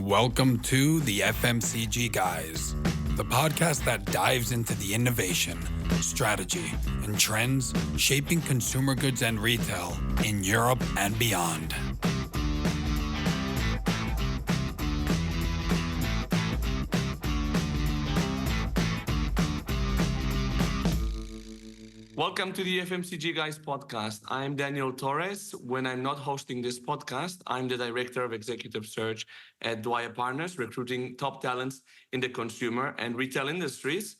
Welcome to the FMCG Guys, the podcast that dives into the innovation, strategy, and trends shaping consumer goods and retail in Europe and beyond. Welcome to the FMCG Guys podcast. I'm Daniel Torres. When I'm not hosting this podcast, I'm the Director of Executive Search at Dwyer Partners, recruiting top talents in the consumer and retail industries.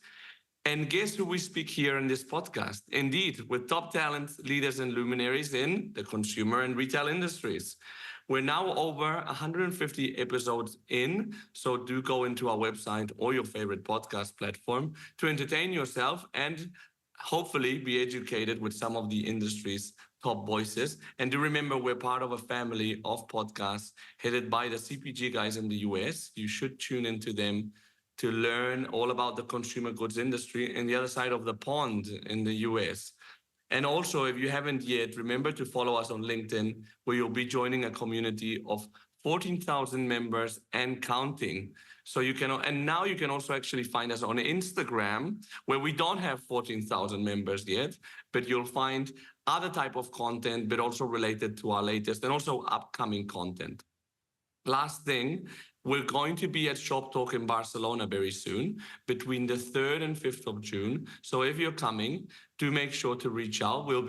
And guess who we speak here in this podcast? Indeed, with top talent, leaders and luminaries in the consumer and retail industries. We're now over 150 episodes in, so do go into our website or your favorite podcast platform to entertain yourself and hopefully be educated with some of the industry's top voices. And do remember, we're part of a family of podcasts headed by the CPG guys in the US. You should tune into them to learn all about the consumer goods industry in the other side of the pond in the US. And also, if you haven't yet, remember to follow us on LinkedIn, where you'll be joining a community of 14,000 members and counting. So you can, and now you can also actually find us on Instagram, where we don't have 14,000 members yet, but you'll find other type of content, but also related to our latest and also upcoming content. Last thing, we're going to be at Shop Talk in Barcelona very soon, between the 3rd and 5th of June. So if you're coming, do make sure to reach out. We'll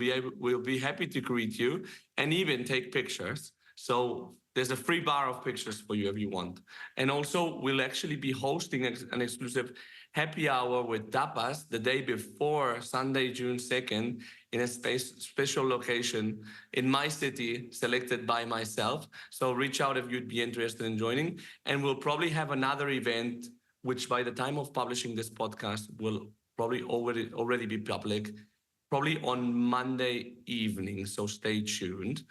be happy to greet you and even take pictures. So there's a free bar of pictures for you if you want. And also, we'll actually be hosting an exclusive happy hour with tapas the day before Sunday, June 2nd, in a special location in my city, selected by myself. So reach out if you'd be interested in joining. And we'll probably have another event, which by the time of publishing this podcast will probably already be public, probably on Monday evening. So stay tuned.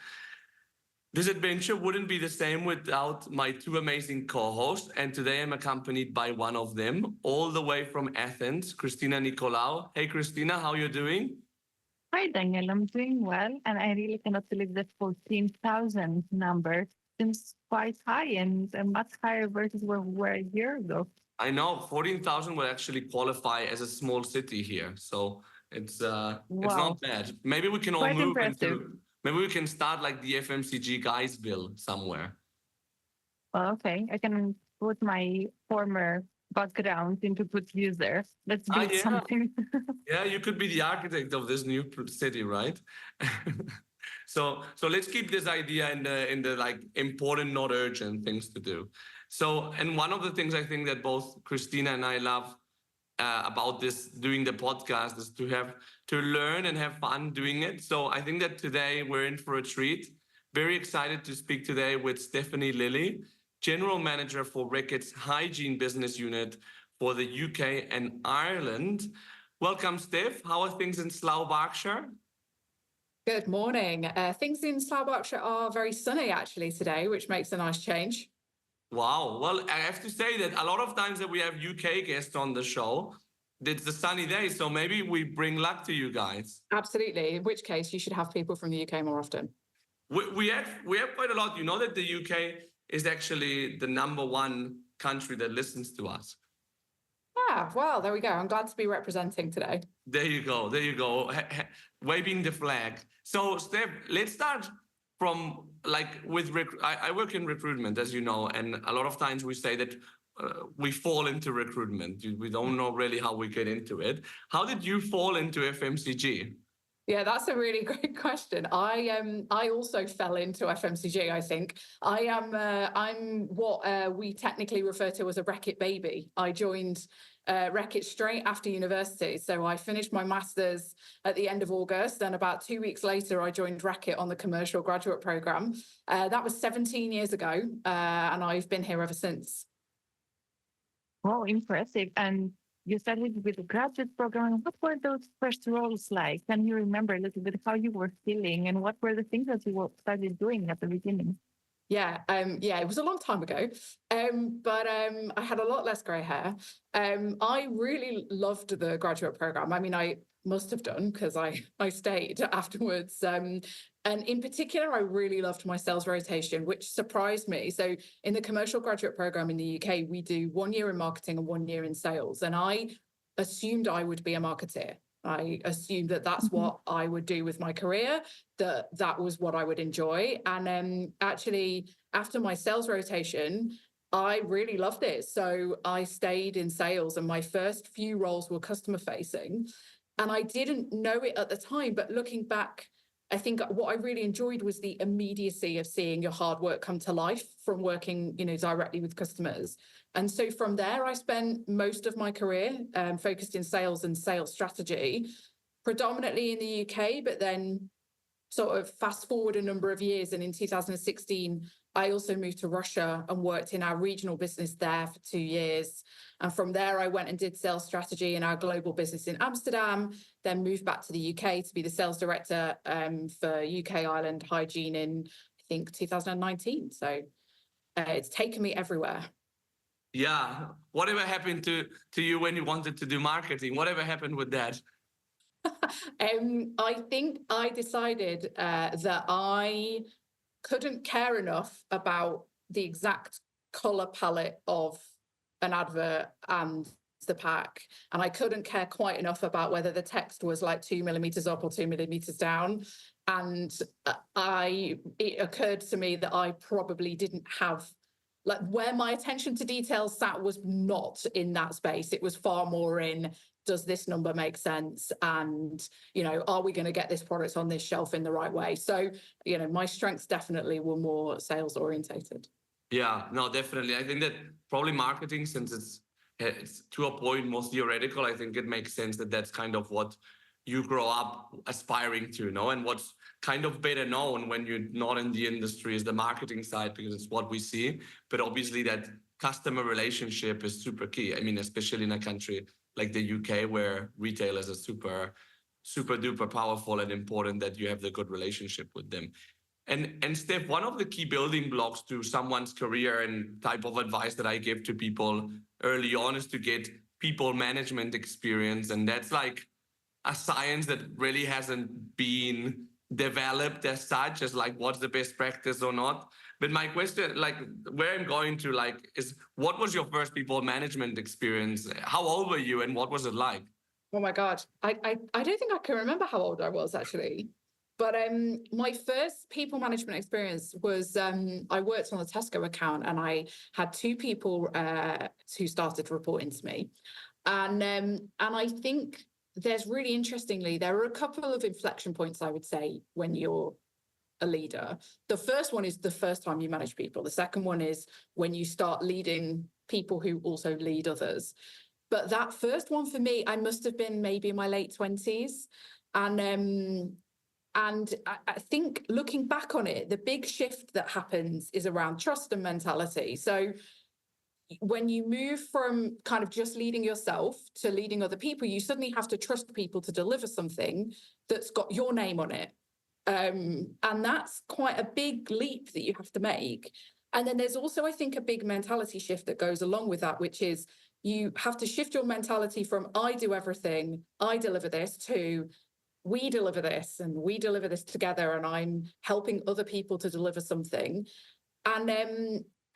This adventure wouldn't be the same without my two amazing co-hosts, and today I'm accompanied by one of them, all the way from Athens, Christina Nicolaou. Hey, Christina, how are you doing? Hi, Daniel. I'm doing well, and I really cannot believe the 14,000 number. Seems quite high and much higher versus where we were a year ago. I know, 14,000 will actually qualify as a small city here, so it's not bad. Maybe we can all Quite move impressive. into. Maybe we can start like the FMCG guys bill somewhere. Well, okay. I can put my former background into good use there. Let's build Yeah. something. Yeah, you could be the architect of this new city, right? So let's keep this idea in the like important, not urgent things to do. So, and one of the things I think that both Christina and I love about this doing the podcast is to learn and have fun doing it. So I think that today we're in for a treat. Very excited to speak today with Steph Lilley, General Manager for Reckitt's Hygiene business unit for the UK and Ireland. Welcome, Steph. How are things in Slough, Berkshire? Good morning. Things in Slough, Berkshire are very sunny actually today, which makes a nice change. Wow. Well, I have to say that a lot of times that we have UK guests on the show, it's a sunny day, so maybe we bring luck to you guys. Absolutely. In which case, you should have people from the UK more often. We have quite a lot. You know that the UK is actually the #1 country that listens to us. Yeah, well, there we go. I'm glad to be representing today. There you go. Waving the flag. So, Steph, let's start from I work in recruitment, as you know, and a lot of times we say that we fall into recruitment. We don't know really how we get into it. How did you fall into FMCG? Yeah, that's a really great question. I also fell into FMCG, I think. I'm what we technically refer to as a Reckitt baby. I joined Reckitt straight after university. So I finished my master's at the end of August, and about 2 weeks later, I joined Reckitt on the commercial graduate programme. That was 17 years ago, and I've been here ever since. Oh, impressive. And you started with the graduate program. What were those first roles like? Can you remember a little bit how you were feeling and what were the things that you started doing at the beginning? Yeah, it was a long time ago, but I had a lot less grey hair. I really loved the graduate program. I mean, must have done, because I stayed afterwards. And in particular, I really loved my sales rotation, which surprised me. So in the commercial graduate program in the UK, we do 1 year in marketing and 1 year in sales. And I assumed I would be a marketeer. I assumed that that's what I would do with my career, that was what I would enjoy. And actually, after my sales rotation, I really loved it. So I stayed in sales, and my first few roles were customer facing. And I didn't know it at the time, but looking back, I think what I really enjoyed was the immediacy of seeing your hard work come to life from working, directly with customers. And so from there, I spent most of my career focused in sales and sales strategy, predominantly in the UK, but then sort of fast forward a number of years. And in 2016, I also moved to Russia and worked in our regional business there for 2 years. And from there, I went and did sales strategy in our global business in Amsterdam, then moved back to the UK to be the sales director for UK Ireland Hygiene in, I think, 2019. So it's taken me everywhere. Yeah. Whatever happened to you when you wanted to do marketing? Whatever happened with that? I think I decided that I couldn't care enough about the exact color palette of an advert and the pack, and I couldn't care quite enough about whether the text was like 2 millimeters up or 2 millimeters down. And it occurred to me that I probably didn't have, like, where my attention to detail sat was not in that space. It was far more in, does this number make sense? And, are we going to get this product on this shelf in the right way? So, my strengths definitely were more sales orientated. Yeah, no, definitely. I think that probably marketing, since it's to a point more theoretical, I think it makes sense that that's kind of what you grow up aspiring to, and what's kind of better known when you're not in the industry is the marketing side, because it's what we see. But obviously that customer relationship is super key. I mean, especially in a country like the UK, where retailers are super, super duper powerful and important, that you have the good relationship with them. And Steph, one of the key building blocks to someone's career and type of advice that I give to people early on is to get people management experience. And that's like a science that really hasn't been developed as such, as like what's the best practice or not. But my question, like where I'm going to, like, is what was your first people management experience? How old were you and what was it like? Oh my God. I don't think I can remember how old I was actually. But my first people management experience was I worked on the Tesco account, and I had 2 people who started reporting to me. And I think there's really interestingly, there are a couple of inflection points, I would say, when you're a leader. The first one is the first time you manage people. The second one is when you start leading people who also lead others. But that first one for me, I must have been maybe in my late 20s. And I think looking back on it, the big shift that happens is around trust and mentality. So when you move from kind of just leading yourself to leading other people, you suddenly have to trust people to deliver something that's got your name on it. And that's quite a big leap that you have to make. And then there's also, I think, a big mentality shift that goes along with that, which is you have to shift your mentality from I do everything, I deliver this, to we deliver this and we deliver this together, and I'm helping other people to deliver something.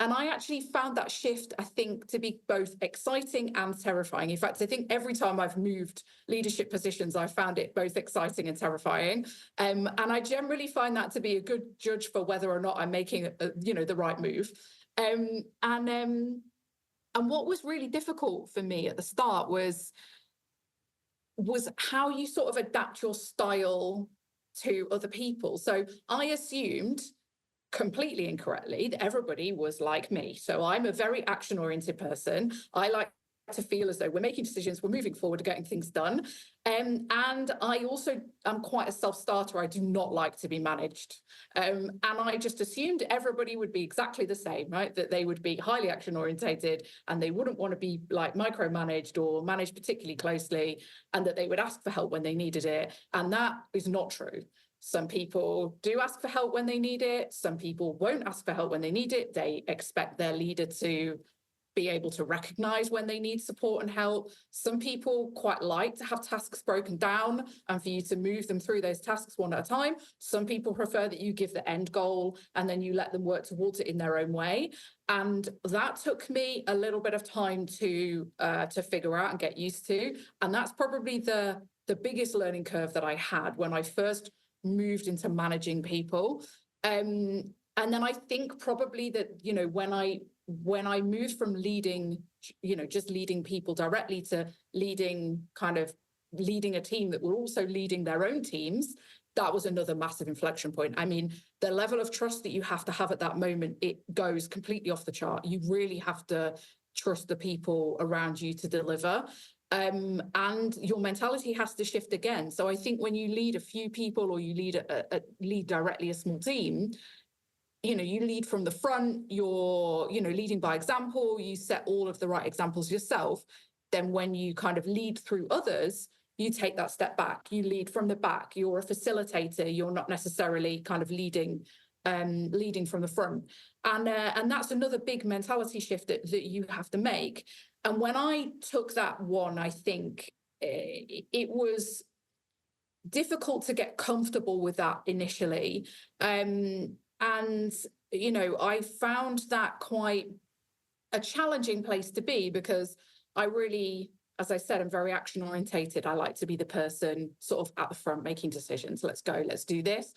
And I actually found that shift, I think, to be both exciting and terrifying. In fact, I think every time I've moved leadership positions, I found it both exciting and terrifying. And I generally find that to be a good judge for whether or not I'm making, the right move. And what was really difficult for me at the start was how you sort of adapt your style to other people. So I assumed, completely incorrectly, that everybody was like me. So I'm a very action-oriented person. I like to feel as though we're making decisions, we're moving forward, getting things done. And I also am quite a self-starter. I do not like to be managed. And I just assumed everybody would be exactly the same, right? That they would be highly action-orientated and they wouldn't want to be like micromanaged or managed particularly closely, and that they would ask for help when they needed it. And that is not true. Some people do ask for help when they need it. Some people won't ask for help when they need it. They expect their leader to be able to recognize when they need support and help. Some people quite like to have tasks broken down and for you to move them through those tasks one at a time. Some people prefer that you give the end goal and then you let them work towards it in their own way. And that took me a little bit of time to figure out and get used to. And that's probably the biggest learning curve that I had when I first moved into managing people. And then I think probably that, you know, when I moved from leading, you know, just leading people directly to leading a team that were also leading their own teams, that was another massive inflection point. I mean, the level of trust that you have to have at that moment, it goes completely off the chart. You really have to trust the people around you to deliver. And your mentality has to shift again. So I think when you lead a few people or you lead directly a small team, you know, you lead from the front, you're, you know, leading by example, you set all of the right examples yourself. Then when you kind of lead through others, you take that step back, you lead from the back, you're a facilitator, you're not necessarily kind of leading from the front. And that's another big mentality shift that you have to make. And when I took that one, I think it was difficult to get comfortable with that initially. And, you know, I found that quite a challenging place to be because I really, as I said, I'm very action orientated. I like to be the person sort of at the front making decisions. Let's go, let's do this.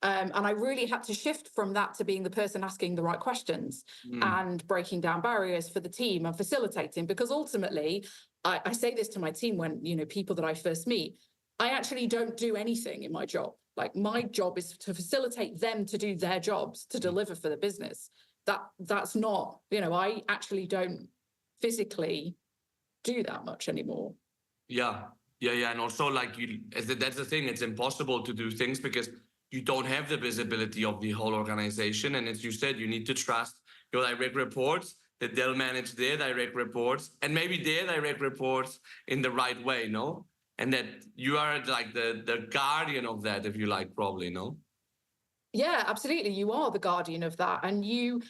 And I really had to shift from that to being the person asking the right questions and breaking down barriers for the team and facilitating. Because ultimately, I say this to my team when, you know, people that I first meet, I actually don't do anything in my job. Like my job is to facilitate them to do their jobs, to deliver for the business. That's not, you know, I actually don't physically do that much anymore. Yeah. And also like that's the thing, it's impossible to do things because you don't have the visibility of the whole organization. And as you said, you need to trust your direct reports that they'll manage their direct reports and maybe their direct reports in the right way, no? And that you are like the guardian of that, if you like, probably, no? Yeah, absolutely. You are the guardian of that. And you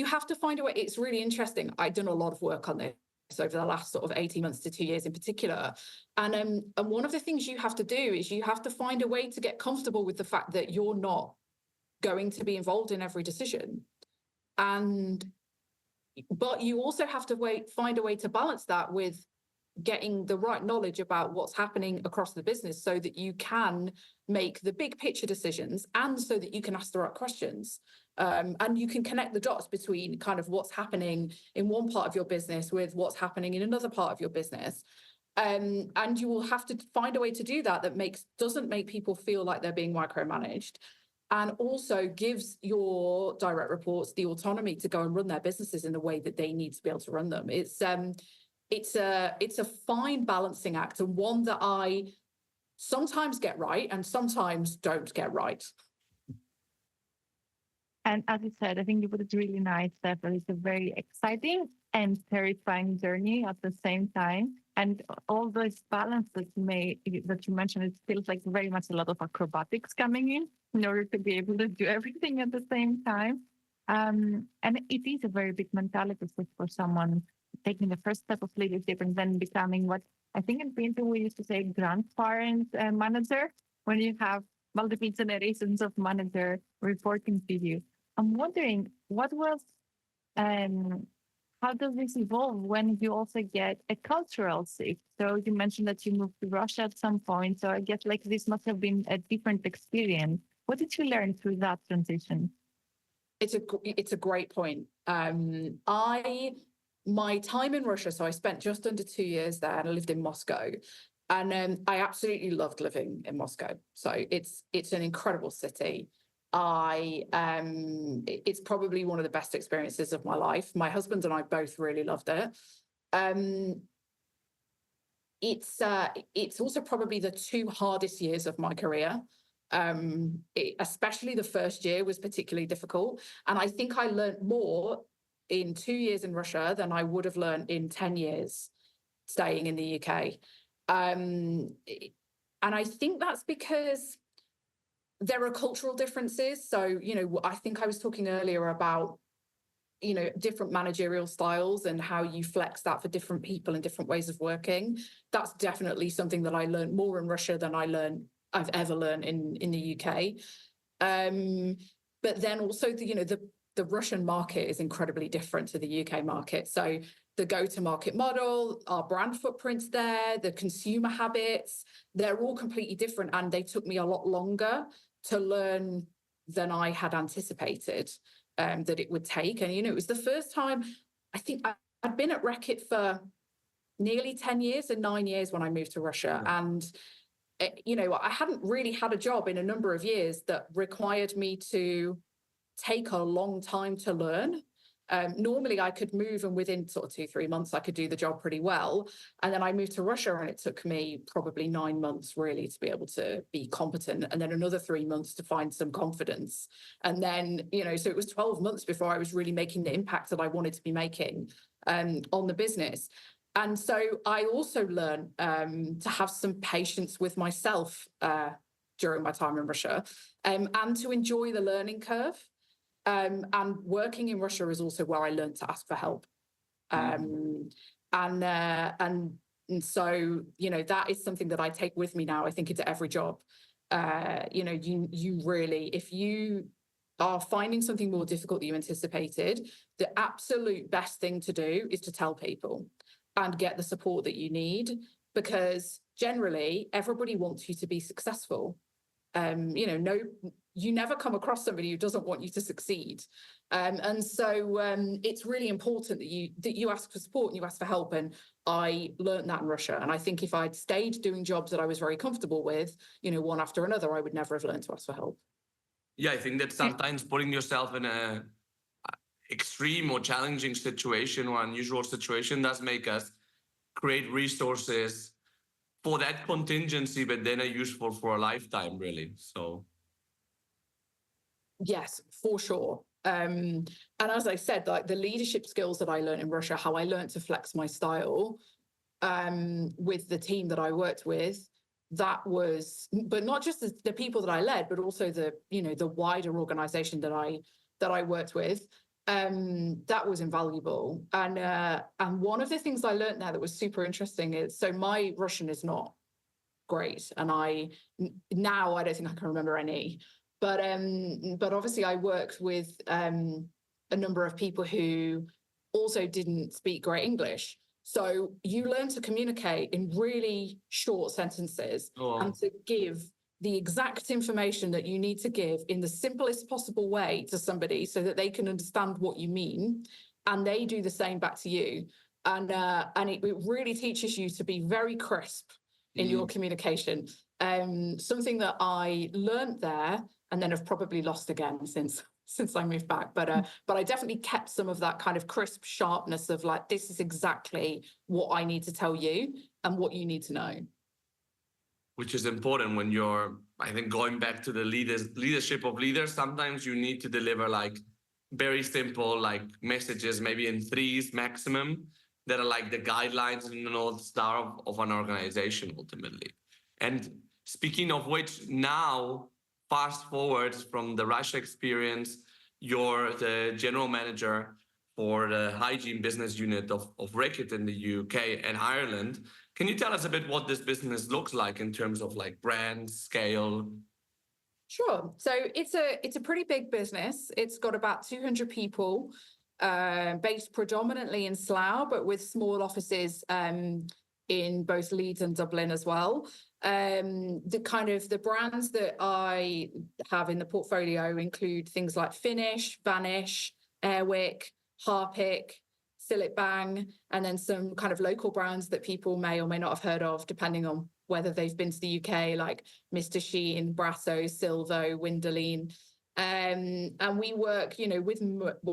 have to find a way. It's really interesting. I've done a lot of work on this over the last sort of 18 months to 2 years in particular. And one of the things you have to do is you have to find a way to get comfortable with the fact that you're not going to be involved in every decision. But you also have to find a way to balance that with getting the right knowledge about what's happening across the business so that you can make the big picture decisions and so that you can ask the right questions. And you can connect the dots between kind of what's happening in one part of your business with what's happening in another part of your business. And you will have to find a way to do that doesn't make people feel like they're being micromanaged, and also gives your direct reports the autonomy to go and run their businesses in the way that they need to be able to run them. It's a fine balancing act, and one that I sometimes get right and sometimes don't get right. And as you said, I think you put it really nice, Steph, that it's a very exciting and terrifying journey at the same time. And all those balance that you mentioned, it feels like very much a lot of acrobatics coming in order to be able to do everything at the same time. And it is a very big mentality shift for someone taking the first step of leadership and then becoming what I think in P&amp we used to say grandparent manager, when you have multiple generations of manager reporting to you. I'm wondering how does this evolve when you also get a cultural shift? So you mentioned that you moved to Russia at some point. So I guess like this must have been a different experience. What did you learn through that transition? It's a great point. My time in Russia, so I spent just under 2 years there and I lived in Moscow. And I absolutely loved living in Moscow. So it's an incredible city. It's probably one of the best experiences of my life. My husband and I both really loved it. It's also probably the 2 hardest years of my career. Especially the first year was particularly difficult. And I think I learned more in 2 years in Russia than I would have learned in 10 years staying in the UK. And I think that's because there are cultural differences. So, you know, I think I was talking earlier about different managerial styles and how you flex that for different people and different ways of working. That's definitely something that I learned more in Russia than I've ever learned in the UK. But then also the Russian market is incredibly different to the UK market. So the go-to-market model, our brand footprints there, the consumer habits, they're all completely different. And they took me a lot longer to learn than I had anticipated that it would take. And, it was the first time, I think I'd been at Reckitt for nearly 10 years and 9 years when I moved to Russia. Yeah. And, I hadn't really had a job in a number of years that required me to take a long time to learn. Normally I could move and within sort of 2-3 months, I could do the job pretty well. And then I moved to Russia and it took me probably 9 months really to be able to be competent. And then another 3 months to find some confidence. And then, so it was 12 months before I was really making the impact that I wanted to be making on the business. And so I also learned to have some patience with myself during my time in Russia and to enjoy the learning curve. And working in Russia is also where I learned to ask for help. And so, that is something that I take with me now, I think, into every job. You really, if you are finding something more difficult than you anticipated, the absolute best thing to do is to tell people and get the support that you need, because generally everybody wants you to be successful. You never come across somebody who doesn't want you to succeed. And so it's really important that you ask for support and you ask for help. And I learned that in Russia. And I think if I'd stayed doing jobs that I was very comfortable with, one after another, I would never have learned to ask for help. Yeah, I think that sometimes putting yourself in a extreme or challenging situation or unusual situation does make us create resources for that contingency, but then are useful for a lifetime, really. So, yes, for sure. And as I said, like the leadership skills that I learned in Russia, how I learned to flex my style with the team that I worked with, that was, but not just the people that I led, but also the wider organization that I worked with. That was invaluable. And one of the things I learned there that was super interesting is, so my Russian is not great. And I don't think I can remember any, but obviously I worked with a number of people who also didn't speak great English. So you learn to communicate in really short sentences and to give the exact information that you need to give in the simplest possible way to somebody so that they can understand what you mean, and they do the same back to you. And it really teaches you to be very crisp in your communication. Something that I learned there and then have probably lost again since I moved back. But I definitely kept some of that kind of crisp sharpness of like, this is exactly what I need to tell you and what you need to know. Which is important when you're, I think, going back to the leadership of leaders, sometimes you need to deliver like very simple like messages, maybe in 3s maximum, that are like the guidelines and the North Star of an organization ultimately. And speaking of which, now fast forward from the Russia experience, you're the general manager for the Hygiene business unit of Reckitt in the UK and Ireland. Can you tell us a bit what this business looks like in terms of like brand scale? Sure. So it's a pretty big business. It's got about 200 people, based predominantly in Slough, but with small offices in both Leeds and Dublin as well. The brands that I have in the portfolio include things like Finish, Vanish, Airwick, Harpic, Sillet Bang, and then some kind of local brands that people may or may not have heard of, depending on whether they've been to the UK, like Mr. Sheen, Brasso, Silvo, Winderline. And we work,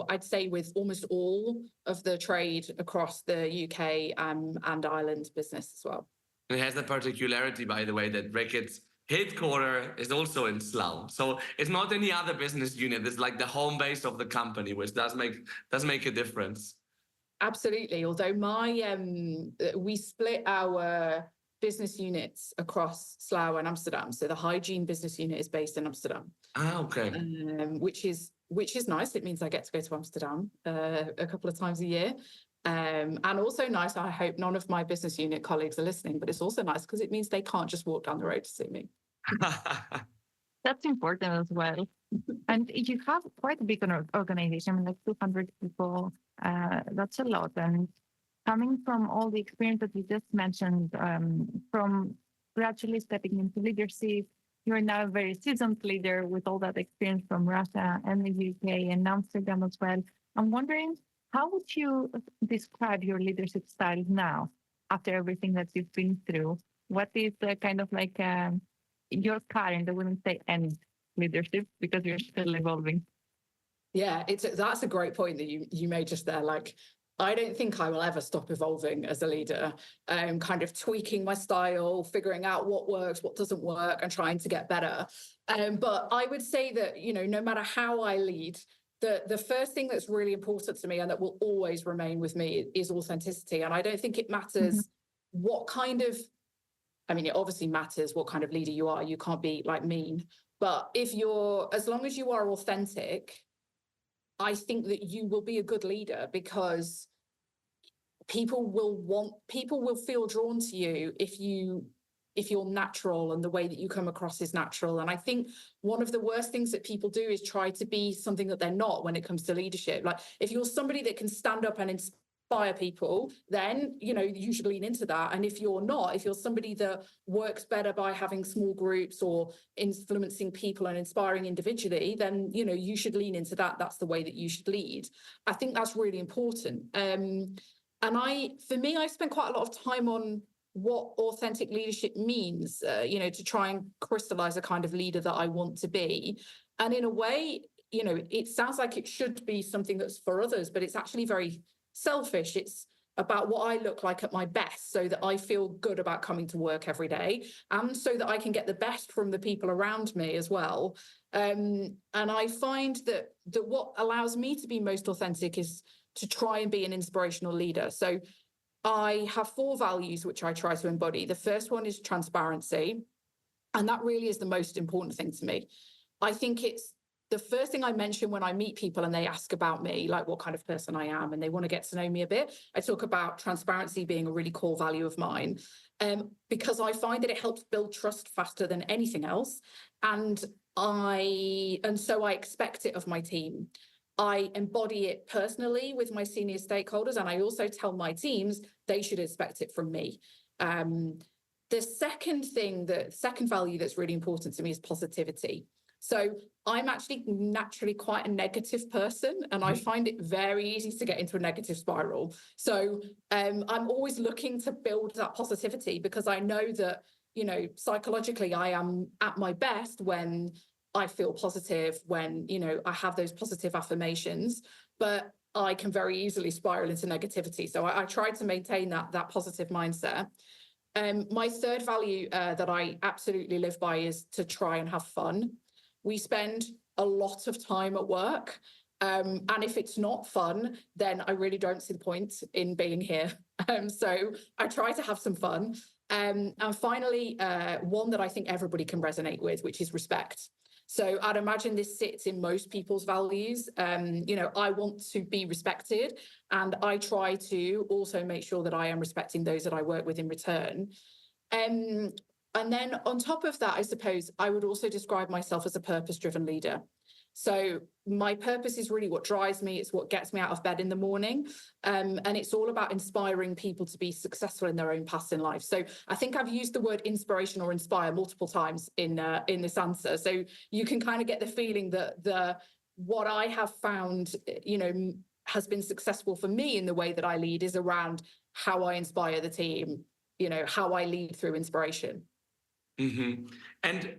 I'd say with almost all of the trade across the UK and Ireland business as well. It has the particularity, by the way, that Reckitt's headquarters is also in Slough. So it's not any other business unit. It's like the home base of the company, which does make a difference. Absolutely. Although we split our business units across Slough and Amsterdam. So the Hygiene business unit is based in Amsterdam. Okay. Which is nice. It means I get to go to Amsterdam a couple of times a year. And also nice, I hope none of my business unit colleagues are listening, but it's also nice because it means they can't just walk down the road to see me. That's important as well. And you have quite a big organization, like 200 people. That's a lot. And coming from all the experience that you just mentioned, from gradually stepping into leadership, you're now a very seasoned leader with all that experience from Russia and the UK and Amsterdam as well. I'm wondering, how would you describe your leadership style now, after everything that you've been through? What is kind of like your current, I wouldn't say end leadership, because you're still evolving? Yeah, that's a great point that you made just there. Like, I don't think I will ever stop evolving as a leader, kind of tweaking my style, figuring out what works, what doesn't work, and trying to get better. But I would say that, you know, no matter how I lead, the first thing that's really important to me and that will always remain with me is authenticity. And I don't think it matters what kind of, I mean, it obviously matters what kind of leader you are. You can't be like mean. But as long as you are authentic, I think that you will be a good leader, because people will feel drawn to you if you're natural and the way that you come across is natural. And I think one of the worst things that people do is try to be something that they're not when it comes to leadership. Like, if you're somebody that can stand up and inspire people, then, you know, you should lean into that. And if you're not, if you're somebody that works better by having small groups or influencing people and inspiring individually, then, you know, you should lean into that. That's the way that you should lead. I think that's really important. And for me, I spent quite a lot of time on what authentic leadership means, you know, to try and crystallize a kind of leader that I want to be. And in a way, you know, it sounds like it should be something that's for others, but it's actually very selfish. It's about what I look like at my best, so that I feel good about coming to work every day, and so that I can get the best from the people around me as well. And I find that what allows me to be most authentic is to try and be an inspirational leader. So I have 4 values which I try to embody. The first one is transparency, and that really is the most important thing to me. I think it's the first thing I mention when I meet people and they ask about me, like what kind of person I am, and they want to get to know me a bit. I talk about transparency being a really core value of mine, because I find that it helps build trust faster than anything else. And so I expect it of my team. I embody it personally with my senior stakeholders, and I also tell my teams they should expect it from me. The second value that's really important to me is positivity. So I'm actually naturally quite a negative person, and I find it very easy to get into a negative spiral. So I'm always looking to build that positivity, because I know that, you know, psychologically I am at my best when I feel positive, when, you know, I have those positive affirmations, but I can very easily spiral into negativity. So I try to maintain that positive mindset. My third value that I absolutely live by is to try and have fun. We spend a lot of time at work, and if it's not fun, then I really don't see the point in being here. So I try to have some fun. And finally, one that I think everybody can resonate with, which is respect. So I'd imagine this sits in most people's values. You know, I want to be respected, and I try to also make sure that I am respecting those that I work with in return. And then on top of that, I suppose I would also describe myself as a purpose-driven leader. So my purpose is really what drives me. It's what gets me out of bed in the morning. And it's all about inspiring people to be successful in their own paths in life. So I think I've used the word inspiration or inspire multiple times in this answer. So you can kind of get the feeling that what I have found, you know, has been successful for me in the way that I lead is around how I inspire the team, you know, how I lead through inspiration. Mm-hmm. And,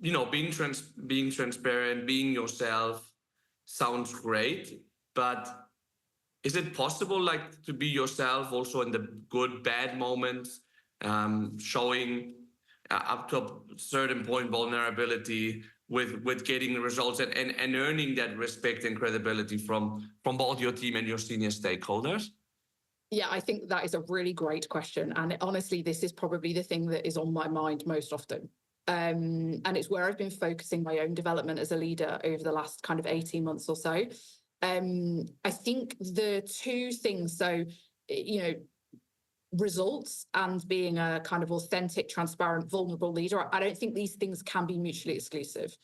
you know, being transparent, being yourself sounds great, but is it possible, like, to be yourself also in the good, bad moments, showing up to a certain point vulnerability with getting the results and earning that respect and credibility from both your team and your senior stakeholders? Yeah, I think that is a really great question. And honestly, this is probably the thing that is on my mind most often. And it's where I've been focusing my own development as a leader over the last kind of 18 months or so. I think the two things, so, results and being a kind of authentic, transparent, vulnerable leader, I don't think these things can be mutually exclusive.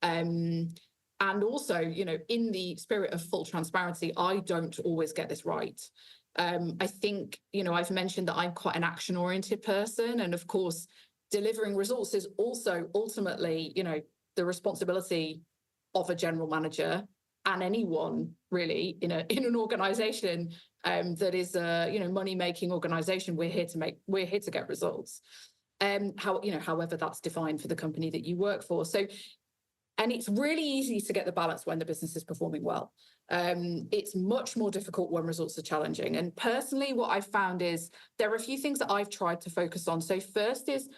And also, in the spirit of full transparency, I don't always get this right. I think, I've mentioned that I'm quite an action-oriented person. And of course, delivering results is also ultimately, the responsibility of a general manager and anyone really in an organization that is a money-making organization. We're here to get results. However that's defined for the company that you work for. So, and it's really easy to get the balance when the business is performing well. It's much more difficult when results are challenging. And personally, what I've found is there are a few things that I've tried to focus on. So first is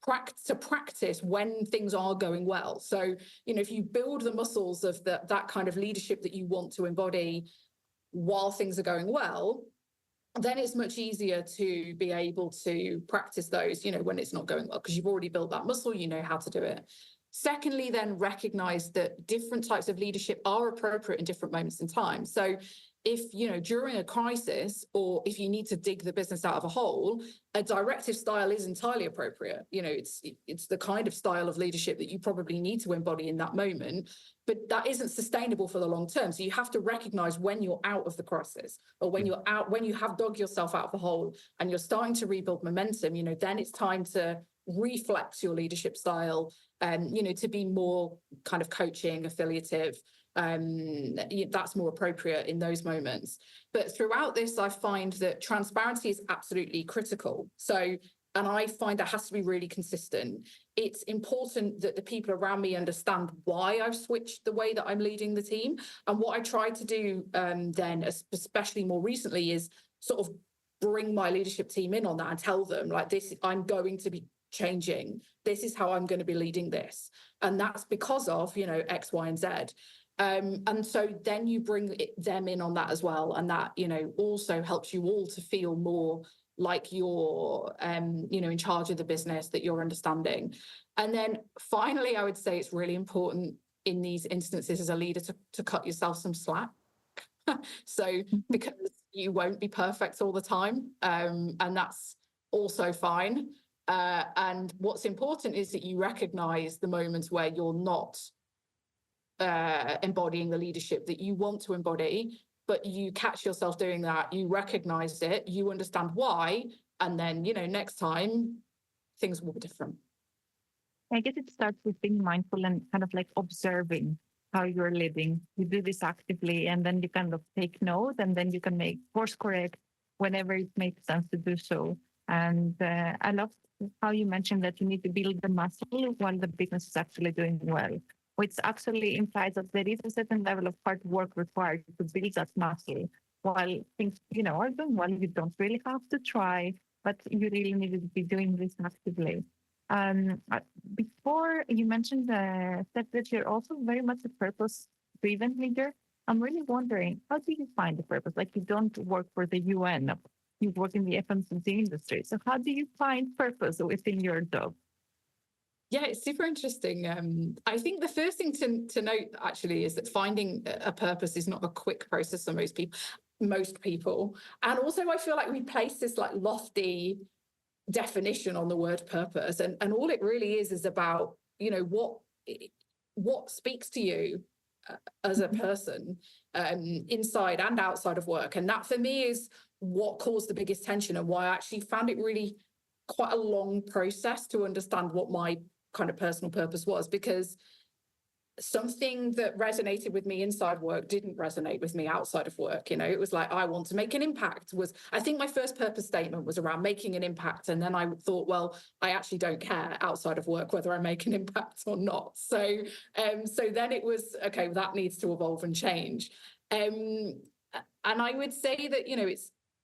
practice when things are going well. So, if you build the muscles of that kind of leadership that you want to embody while things are going well, then it's much easier to be able to practice those, when it's not going well, because you've already built that muscle, you know how to do it. Secondly, then recognize that different types of leadership are appropriate in different moments in time. So if, during a crisis, or if you need to dig the business out of a hole, a directive style is entirely appropriate. It's the kind of style of leadership that you probably need to embody in that moment, but that isn't sustainable for the long term. So you have to recognize when you're out of the crisis, or when you have dug yourself out of the hole and you're starting to rebuild momentum, then it's time to reflex your leadership style and, to be more kind of coaching, affiliative. That's more appropriate in those moments. But throughout this, I find that transparency is absolutely critical. So, and I find that has to be really consistent. It's important that the people around me understand why I've switched the way that I'm leading the team. And what I try to do then, especially more recently, is sort of bring my leadership team in on that and tell them, like, this, I'm going to be changing. This is how I'm going to be leading this. And that's because of, X, Y, and Z. And so then you bring them in on that as well. And that, also helps you all to feel more like you're, in charge of the business, that you're understanding. And then finally, I would say it's really important in these instances as a leader to cut yourself some slack. So, because you won't be perfect all the time. And that's also fine. And what's important is that you recognize the moments where you're not embodying the leadership that you want to embody, but you catch yourself doing that, you recognize it, you understand why, and then, next time things will be different. I guess it starts with being mindful and kind of like observing how you're living. You do this actively, and then you kind of take note, and then you can make course correct whenever it makes sense to do so. And I love how you mentioned that you need to build the muscle while the business is actually doing well, which actually implies that there is a certain level of hard work required to build that muscle. While things, are doing well, you don't really have to try, but you really need to be doing this actively. Before you mentioned Steph, that you're also very much a purpose-driven leader. I'm really wondering, how do you find the purpose? Like, you don't work for the UN, you work in the FMCG industry. So how do you find purpose within your job? Yeah, it's super interesting. I think the first thing to note actually is that finding a purpose is not a quick process for most people. And also I feel like we place this like lofty definition on the word purpose. And all it really is about, what speaks to you as a person inside and outside of work. And that for me is what caused the biggest tension, and why I actually found it really quite a long process to understand what my kind of personal purpose was, because something that resonated with me inside work didn't resonate with me outside of work. It was like, I want to make an impact. I think my first purpose statement was around making an impact. And then I thought, well, I actually don't care outside of work whether I make an impact or not. So then it was, okay, that needs to evolve and change. And I would say that,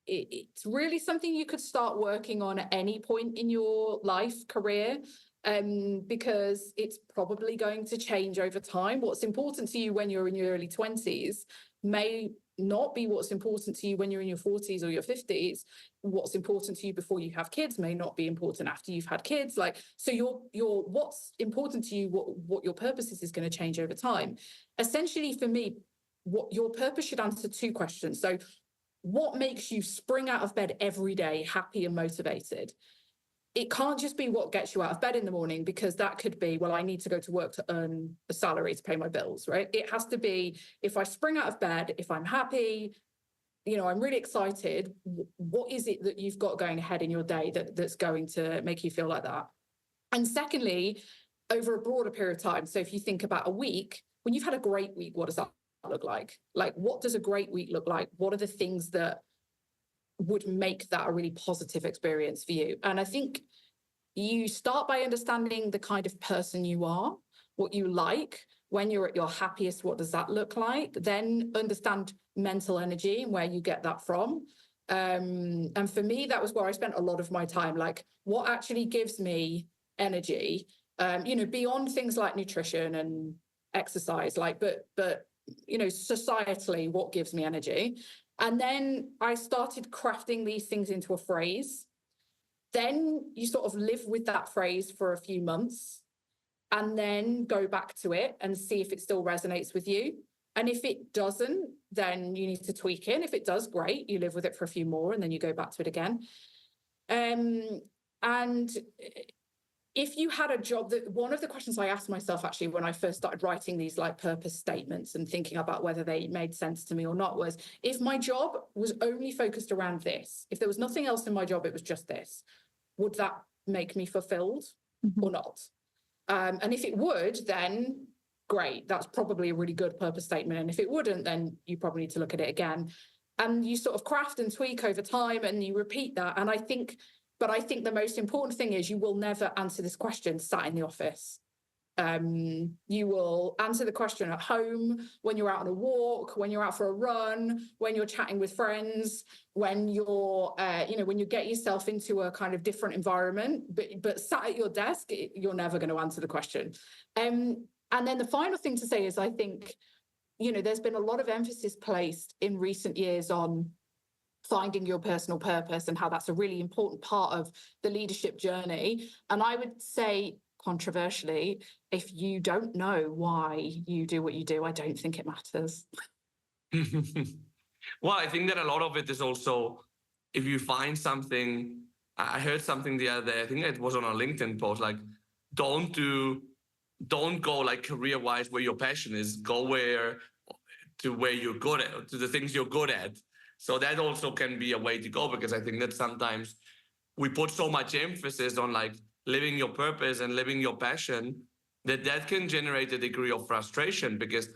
it's really something you could start working on at any point in your life, career. because it's probably going to change over time. What's important to you when you're in your early 20s may not be what's important to you when you're in your 40s or your 50s. What's important to you before you have kids may not be important after you've had kids. Like, so your what's important to you, what your purpose is going to change over time. Essentially, for me, what your purpose should answer two questions. So what makes you spring out of bed every day happy and motivated? It can't just be what gets you out of bed in the morning, because that could be, well, I need to go to work to earn a salary to pay my bills, right? It has to be, if I spring out of bed, if I'm happy, you know, I'm really excited, what is it that you've got going ahead in your day that's going to make you feel like that? And secondly, over a broader period of time, so if you think about a week, when you've had a great week, what does that look like? Like, what does a great week look like? What are the things that would make that a really positive experience for you? And I think you start by understanding the kind of person you are, what you like. When you're at your happiest, what does that look like? Then understand mental energy and where you get that from. And for me, that was where I spent a lot of my time. Like, what actually gives me energy, you know, beyond things like nutrition and exercise, like, but you know, societally, what gives me energy? And then I started crafting these things into a phrase. Then you sort of live with that phrase for a few months and then go back to it and see if it still resonates with you. And if it doesn't, then you need to tweak it. And if it does, great, you live with it for a few more and then you go back to it again. And if you had a job, that one of the questions I asked myself actually when I first started writing these like purpose statements and thinking about whether they made sense to me or not was, if my job was only focused around this, if there was nothing else in my job, it was just this, would that make me fulfilled or not? And if it would, then great, that's probably a really good purpose statement. And if it wouldn't, then you probably need to look at it again. And you sort of craft and tweak over time and you repeat that. And I think the most important thing is you will never answer this question sat in the office. You will answer the question at home, when you're out on a walk, when you're out for a run, when you're chatting with friends, when you're, you know, when you get yourself into a kind of different environment, but sat at your desk, you're never going to answer the question. And then the final thing to say is, I think, you know, there's been a lot of emphasis placed in recent years on finding your personal purpose and how that's a really important part of the leadership journey. And I would say, controversially, if you don't know why you do what you do, I don't think it matters. Well, I think that a lot of it is also, if you find something, I heard something the other day, I think it was on a LinkedIn post, like, don't go like career-wise where your passion is, go where you're good at, to the things you're good at. So that also can be a way to go, because I think that sometimes we put so much emphasis on like living your purpose and living your passion that can generate a degree of frustration, because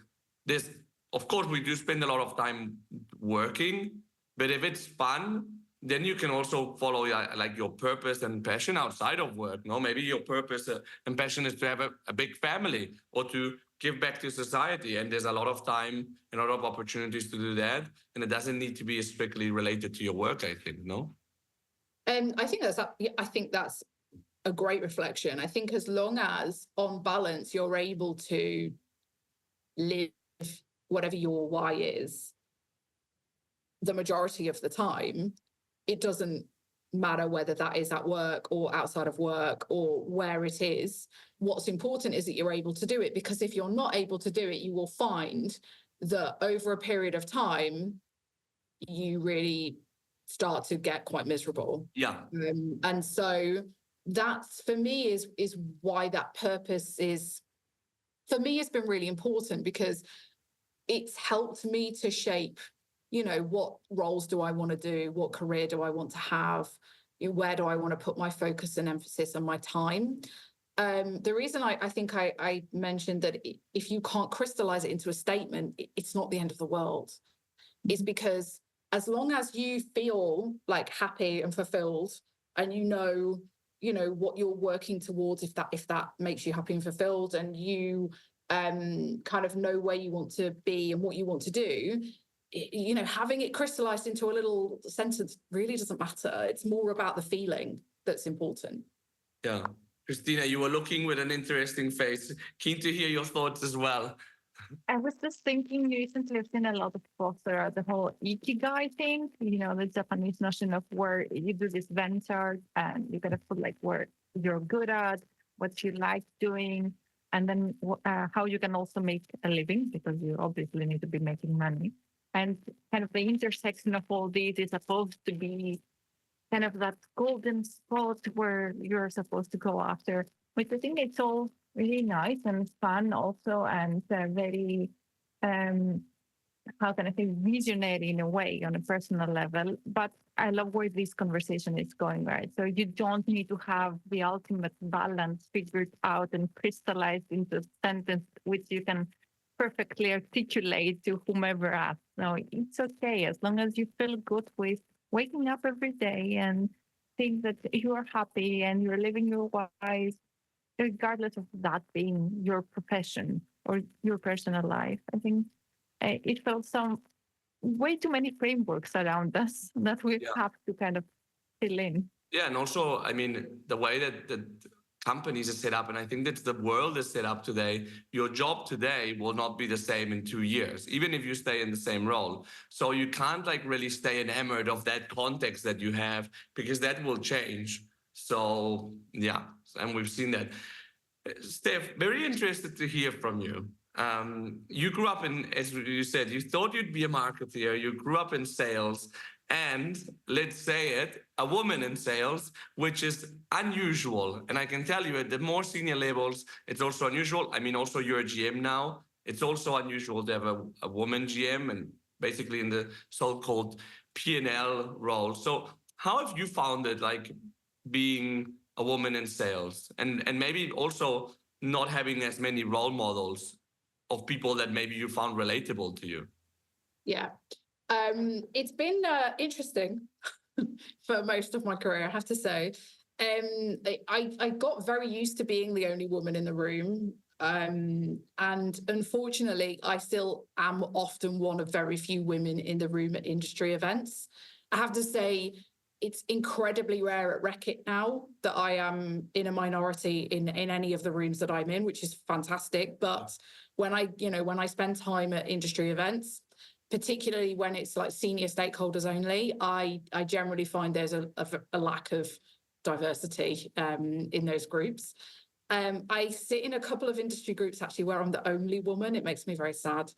this, of course, we do spend a lot of time working, but if it's fun, then you can also follow like your purpose and passion outside of work. No, maybe your purpose and passion is to have a big family or to give back to society. And there's a lot of time and a lot of opportunities to do that. And it doesn't need to be strictly related to your work, I think, no? I think that's a great reflection. I think as long as on balance, you're able to live whatever your why is, the majority of the time, it doesn't matter whether that is at work or outside of work or where it is. What's important is that you're able to do it, because if you're not able to do it, you will find that over a period of time, you really start to get quite miserable. Yeah. And so that's, for me, is why that purpose is, for me, it's been really important, because it's helped me to shape, you know, what roles do I want to do? What career do I want to have? Where do I want to put my focus and emphasis and my time? The reason I think I mentioned that if you can't crystallize it into a statement, it's not the end of the world. It's because as long as you feel like happy and fulfilled, and you know what you're working towards, if that makes you happy and fulfilled, and you kind of know where you want to be and what you want to do, you know, having it crystallized into a little sentence really doesn't matter. It's more about the feeling that's important. Yeah. Christina, you were looking with an interesting face. Keen to hear your thoughts as well. I was just thinking recently I've seen a lot of posts around the whole ikigai thing, the Japanese notion of where you do this venture and you gotta put like where you're good at, what you like doing, and then how you can also make a living because you obviously need to be making money. And kind of the intersection of all these is supposed to be kind of that golden spot where you're supposed to go after, which I think it's all really nice and fun also, and very, how can I say, visionary in a way on a personal level. But I love where this conversation is going, right? So you don't need to have the ultimate balance figured out and crystallized into a sentence which you can perfectly articulate to whomever asks. No, it's okay as long as you feel good with waking up every day and think that you are happy and you're living your life, regardless of that being your profession or your personal life. I think it felt way too many frameworks around us that we have to kind of fill in. Yeah, and also, I mean, the way that companies are set up, and I think that the world is set up today, your job today will not be the same in 2 years, even if you stay in the same role. So you can't like really stay enamored of that context that you have, because that will change. So yeah, and we've seen that. Steph, very interested to hear from you. You grew up in, as you said, you thought you'd be a marketeer, you grew up in sales, and let's say it, a woman in sales, which is unusual. And I can tell you at the more senior levels, it's also unusual. I mean, also you're a GM now. It's also unusual to have a woman GM and basically in the so-called P&L role. So how have you found it, like being a woman in sales, and maybe also not having as many role models of people that maybe you found relatable to you? Yeah. It's been interesting for most of my career, I have to say. I got very used to being the only woman in the room. And unfortunately, I still am often one of very few women in the room at industry events. I have to say, it's incredibly rare at Reckitt now that I am in a minority in any of the rooms that I'm in, which is fantastic. But when I spend time at industry events, particularly when it's like senior stakeholders only, I generally find there's a lack of diversity in those groups. I sit in a couple of industry groups actually where I'm the only woman. It makes me very sad.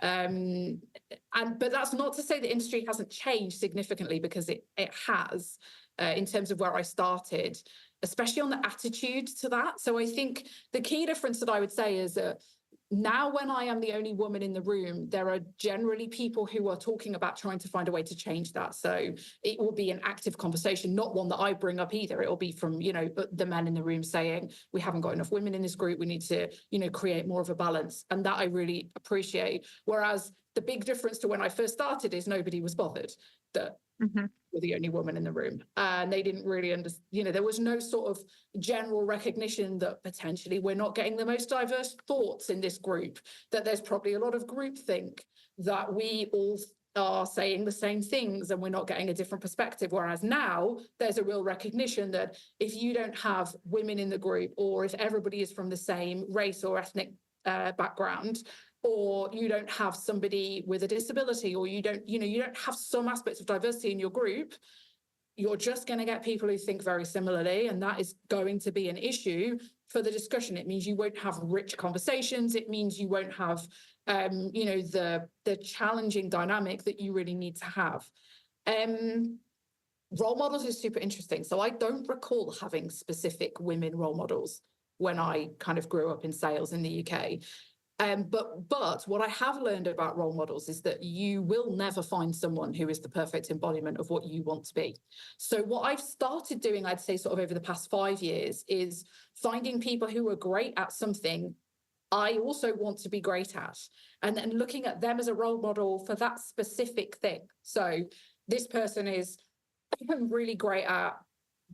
But that's not to say the industry hasn't changed significantly, because it has in terms of where I started, especially on the attitude to that. So I think the key difference that I would say is that now when I am the only woman in the room, there are generally people who are talking about trying to find a way to change that. So it will be an active conversation, not one that I bring up either. It will be from, the men in the room saying, we haven't got enough women in this group. We need to, create more of a balance. And that I really appreciate. Whereas the big difference to when I first started is nobody was bothered that we're the only woman in the room. And they didn't really understand, there was no sort of general recognition that potentially we're not getting the most diverse thoughts in this group, that there's probably a lot of groupthink, that we all are saying the same things and we're not getting a different perspective. Whereas now there's a real recognition that if you don't have women in the group, or if everybody is from the same race or ethnic background, or you don't have somebody with a disability, or you don't have some aspects of diversity in your group, you're just going to get people who think very similarly, and that is going to be an issue for the discussion. It means you won't have rich conversations. It means you won't have, the challenging dynamic that you really need to have. Role models is super interesting. So I don't recall having specific women role models when I kind of grew up in sales in the UK. But what I have learned about role models is that you will never find someone who is the perfect embodiment of what you want to be. So what I've started doing, I'd say sort of over the past 5 years, is finding people who are great at something I also want to be great at, and then looking at them as a role model for that specific thing. So this person is really great at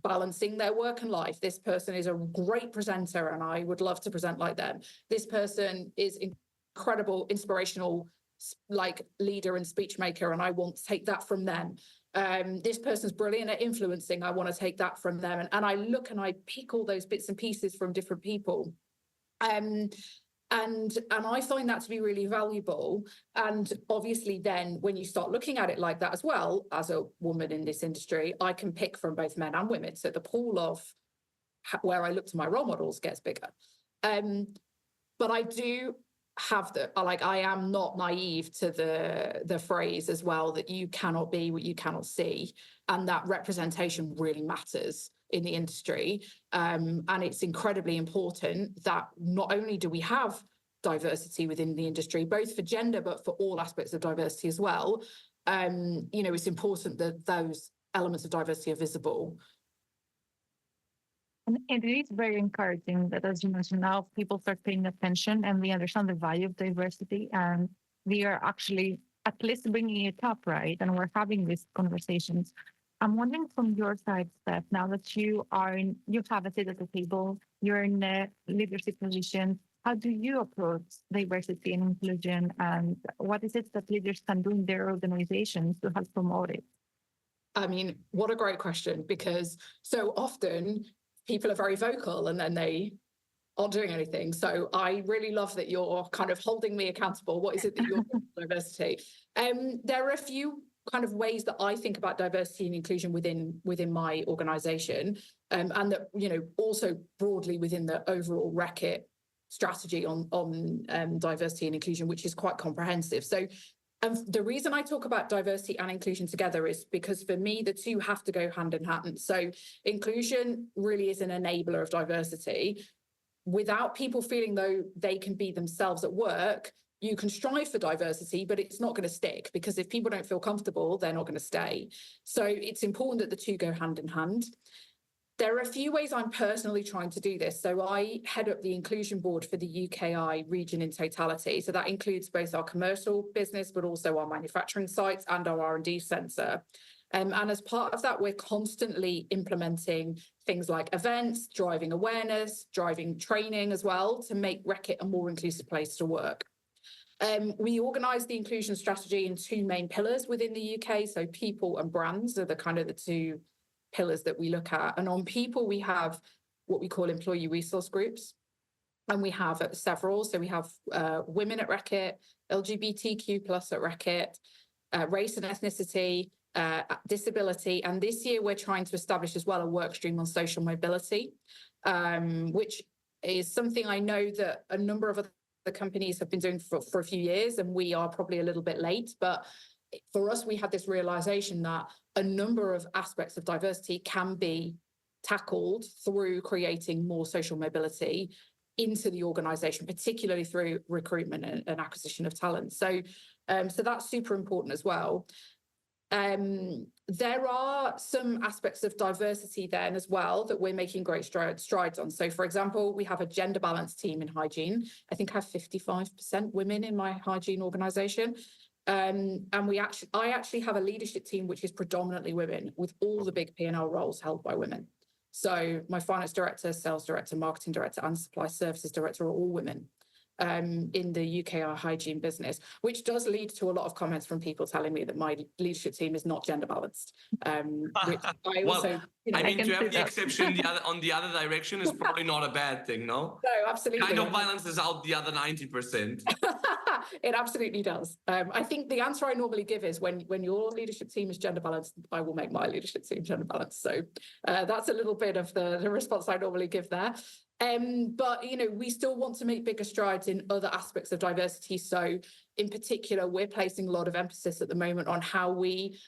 balancing their work and life. This person is a great presenter and I would love to present like them. This person is incredible, inspirational, like leader and speech maker, and I want to take that from them. This person's brilliant at influencing. I want to take that from them. And I look and I pick all those bits and pieces from different people. And I find that to be really valuable. And obviously then when you start looking at it like that as well, as a woman in this industry, I can pick from both men and women. So the pool of where I look to my role models gets bigger. But I do have I am not naive to the phrase as well, that you cannot be what you cannot see. And that representation really matters in the industry. And it's incredibly important that not only do we have diversity within the industry, both for gender, but for all aspects of diversity as well. It's important that those elements of diversity are visible. And it is very encouraging that, as you mentioned, now people start paying attention and they understand the value of diversity, and they are actually at least bringing it up, right? And we're having these conversations. I'm wondering from your side, Steph, now that you have a seat at the table, you're in a leadership position, how do you approach diversity and inclusion, and what is it that leaders can do in their organizations to help promote it? I mean, what a great question, because so often people are very vocal and then they aren't doing anything. So I really love that you're kind of holding me accountable. What is it that you're doing for diversity? There are a few kind of ways that I think about diversity and inclusion within my organization, and that, also broadly within the overall Reckitt strategy on diversity and inclusion, which is quite comprehensive. So the reason I talk about diversity and inclusion together is because for me, the two have to go hand in hand. So inclusion really is an enabler of diversity. Without people feeling though they can be themselves at work, you can strive for diversity, but it's not going to stick, because if people don't feel comfortable, they're not going to stay. So it's important that the two go hand in hand. There are a few ways I'm personally trying to do this. So I head up the inclusion board for the UKI region in totality. So that includes both our commercial business, but also our manufacturing sites and our R&D centre. And as part of that, we're constantly implementing things like events, driving awareness, driving training as well, to make Reckitt a more inclusive place to work. We organise the inclusion strategy in two main pillars within the UK. So people and brands are the two pillars that we look at. And on people, we have what we call employee resource groups. And we have several. So we have women at Reckitt, LGBTQ plus at Reckitt, race and ethnicity, disability. And this year we're trying to establish as well a work stream on social mobility, which is something I know that a number of other companies have been doing for a few years, and we are probably a little bit late. But for us, we had this realization that a number of aspects of diversity can be tackled through creating more social mobility into the organization, particularly through recruitment and acquisition of talent. So that's super important as well. There are some aspects of diversity then as well that we're making great strides on. So, for example, we have a gender balanced team in Hygiene. I think I have 55% women in my Hygiene organization. And I actually have a leadership team which is predominantly women, with all the big P&L roles held by women. So my finance director, sales director, marketing director, and supply services director are all women in the UKI Hygiene business, which does lead to a lot of comments from people telling me that my leadership team is not gender balanced. Which I also, to have the exception on the other direction is probably not a bad thing, no? No, absolutely. Kind of balances out the other 90%. It absolutely does. I think the answer I normally give is when your leadership team is gender balanced, I will make my leadership team gender balanced. So that's a little bit of the response I normally give there. But, we still want to make bigger strides in other aspects of diversity. So in particular, we're placing a lot of emphasis at the moment on how we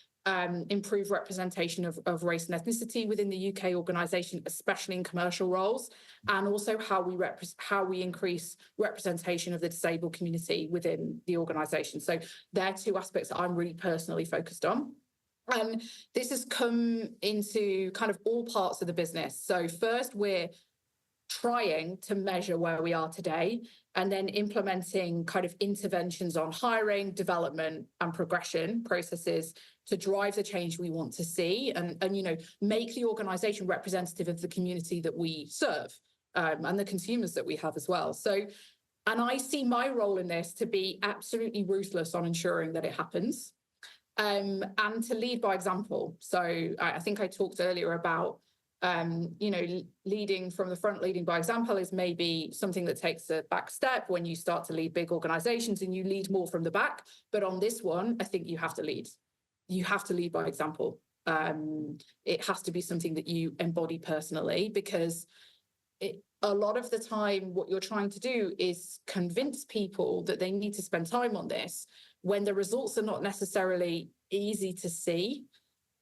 improve representation of race and ethnicity within the UK organisation, especially in commercial roles, and also how we increase representation of the disabled community within the organisation. So they're two aspects that I'm really personally focused on. This has come into kind of all parts of the business. So first, we're trying to measure where we are today, and then implementing kind of interventions on hiring, development and progression processes to drive the change we want to see, and make the organisation representative of the community that we serve, and the consumers that we have as well. So, and I see my role in this to be absolutely ruthless on ensuring that it happens. and to lead by example. So I think I talked earlier about, leading from the front, leading by example is maybe something that takes a back step when you start to lead big organizations and you lead more from the back. But on this one, I think you have to lead. You have to lead by example. It has to be something that you embody personally, because a lot of the time what you're trying to do is convince people that they need to spend time on this when the results are not necessarily easy to see.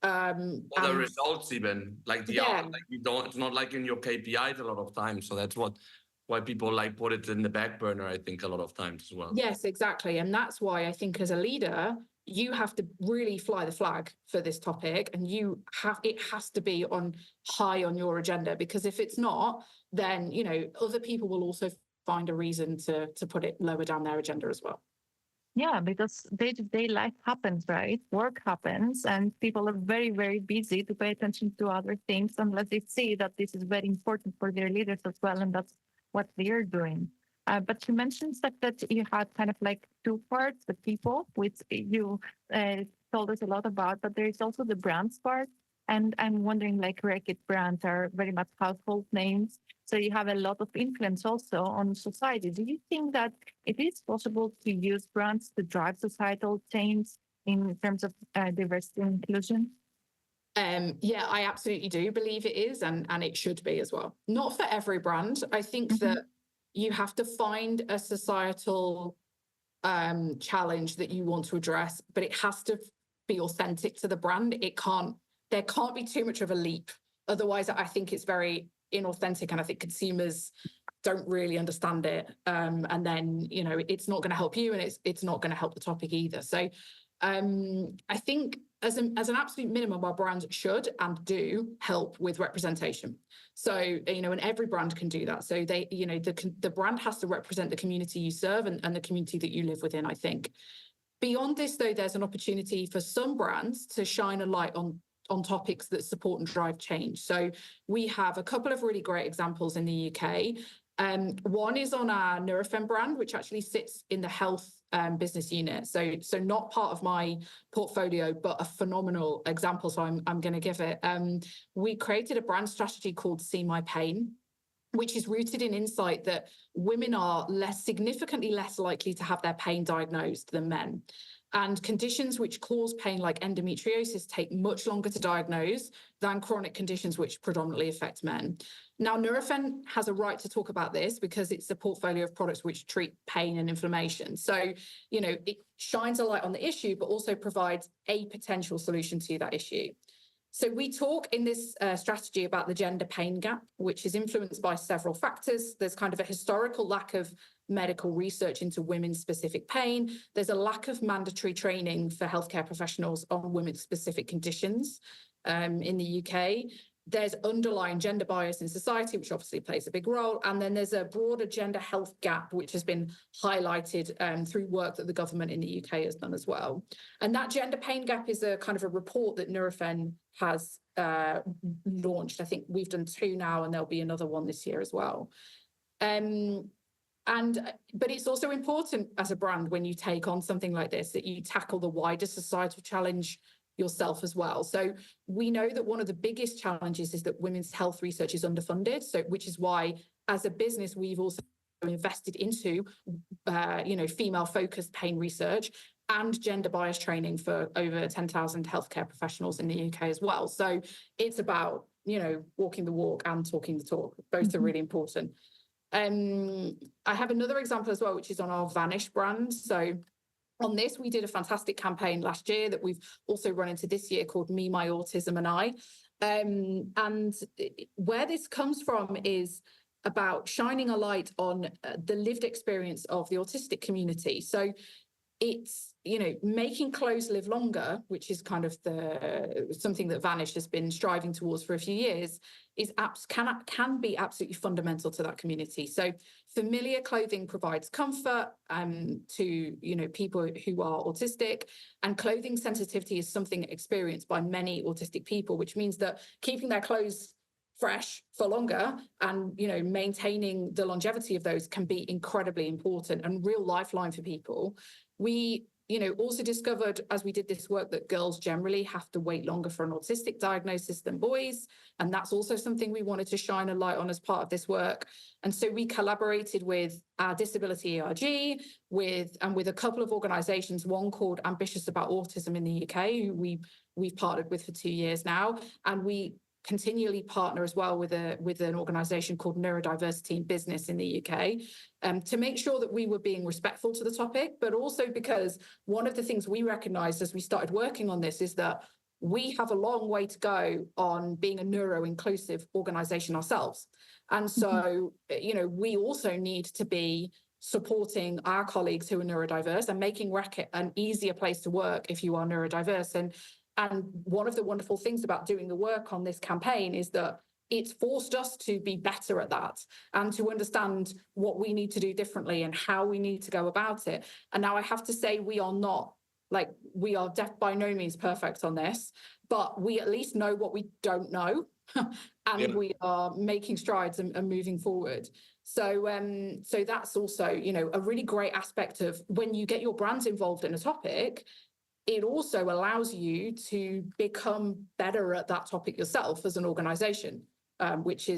Or the results even, like it's not like in your KPIs a lot of times. So that's why people like put it in the back burner, I think, a lot of times as well. Yes, exactly. And that's why I think as a leader, you have to really fly the flag for this topic, and it has to be high on your agenda, because if it's not, then, other people will also find a reason to put it lower down their agenda as well. Yeah, because day-to-day life happens, right? Work happens, and people are very, very busy to pay attention to other things unless they see that this is very important for their leaders as well, and that's what they're doing. But you mentioned that you had kind of like two parts, the people, which you told us a lot about, but there is also the brands part. And I'm wondering, like, Reckitt brands are very much household names. So you have a lot of influence also on society. Do you think that it is possible to use brands to drive societal change in terms of diversity and inclusion? Yeah, I absolutely do believe it is, and it should be as well. Not for every brand. I think that you have to find a societal challenge that you want to address, but it has to be authentic to the brand. There can't be too much of a leap. Otherwise, I think it's very inauthentic, and I think consumers don't really understand it. And then, it's not going to help you, and it's not going to help the topic either. So I think as an absolute minimum, our brands should and do help with representation. So, and every brand can do that. So they, the brand has to represent the community you serve and the community that you live within, I think. Beyond this, though, there's an opportunity for some brands to shine a light on topics that support and drive change. So we have a couple of really great examples in the UK. One is on our Nurofen brand, which actually sits in the health business unit. So not part of my portfolio, but a phenomenal example. So I'm going to give it. We created a brand strategy called See My Pain, which is rooted in insight that women are significantly less likely to have their pain diagnosed than men. And conditions which cause pain, like endometriosis, take much longer to diagnose than chronic conditions which predominantly affect men. Now, Nurofen has a right to talk about this because it's a portfolio of products which treat pain and inflammation. So, it shines a light on the issue, but also provides a potential solution to that issue. So we talk in this strategy about the gender pain gap, which is influenced by several factors. There's kind of a historical lack of medical research into women's specific pain. There's a lack of mandatory training for healthcare professionals on women's specific conditions in the UK. There's underlying gender bias in society, which obviously plays a big role. And then there's a broader gender health gap, which has been highlighted through work that the government in the UK has done as well. And that gender pain gap is a kind of a report that Nurofen has launched. I think we've done 2 now, and there'll be another one this year as well. But it's also important as a brand, when you take on something like this, that you tackle the wider societal challenge yourself as well. So we know that one of the biggest challenges is that women's health research is underfunded. So, which is why, as a business, we've also invested into, female-focused pain research and gender bias training for over 10,000 healthcare professionals in the UK as well. So it's about, walking the walk and talking the talk. Both are really important. I have another example as well, which is on our Vanish brand. So on this, we did a fantastic campaign last year that we've also run into this year called Me, My Autism and I. And where this comes from is about shining a light on the lived experience of the autistic community. So it's, making clothes live longer, which is kind of something that Vanish has been striving towards for a few years, can be absolutely fundamental to that community. So familiar clothing provides comfort to people who are autistic, and clothing sensitivity is something experienced by many autistic people, which means that keeping their clothes fresh for longer and maintaining the longevity of those can be incredibly important and real lifeline for people. We also discovered as we did this work that girls generally have to wait longer for an autistic diagnosis than boys. And that's also something we wanted to shine a light on as part of this work. And so we collaborated with our disability ERG with a couple of organizations, one called Ambitious About Autism in the UK, who we've partnered with for 2 years now. And we continually partner as well with an organization called Neurodiversity in Business in the UK, to make sure that we were being respectful to the topic, but also because one of the things we recognized as we started working on this is that we have a long way to go on being a neuro-inclusive organization ourselves. And so, we also need to be supporting our colleagues who are neurodiverse and making Reckitt an easier place to work if you are neurodiverse. And one of the wonderful things about doing the work on this campaign is that it's forced us to be better at that and to understand what we need to do differently and how we need to go about it. And now I have to say, we are by no means perfect on this, but we at least know what we don't know. And we are making strides and moving forward. So that's also, a really great aspect of when you get your brands involved in a topic. It also allows you to become better at that topic yourself as an organization, which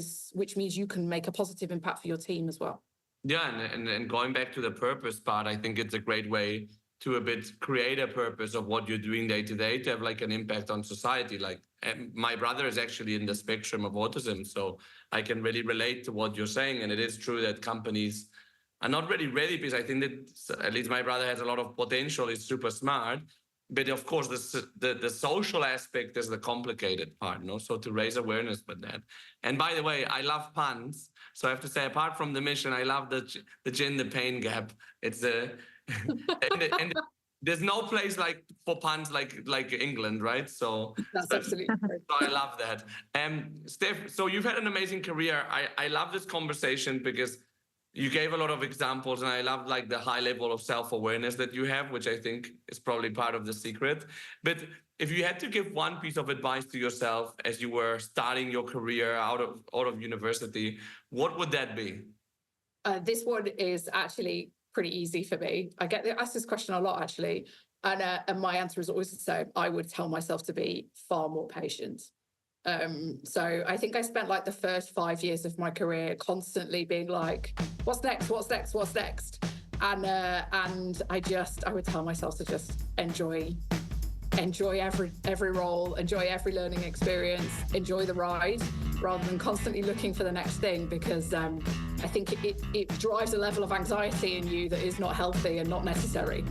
means you can make a positive impact for your team as well. Yeah, and going back to the purpose part, I think it's a great way to a bit create a purpose of what you're doing day to day to have like an impact on society. Like my brother is actually in the spectrum of autism, so I can really relate to what you're saying. And it is true that companies are not really ready, because I think that at least my brother has a lot of potential, he's super smart. But of course, the social aspect is the complicated part, no? So to raise awareness with that. And by the way, I love puns. So I have to say, apart from the mission, I love the gender pain gap. It's and there's no place for puns like England, right? So that's absolutely right. So I love that. Steph, so you've had an amazing career. I love this conversation because you gave a lot of examples, and I love the high level of self-awareness that you have, which I think is probably part of the secret. But if you had to give one piece of advice to yourself as you were starting your career out of university, what would that be? This one is actually pretty easy for me. I get asked this question a lot, actually. And my answer is always the same. I would tell myself to be far more patient. So I think I spent the first 5 years of my career constantly being like, what's next? What's next? What's next? And I would tell myself to just enjoy every role, enjoy every learning experience, enjoy the ride, rather than constantly looking for the next thing, because I think it drives a level of anxiety in you that is not healthy and not necessary.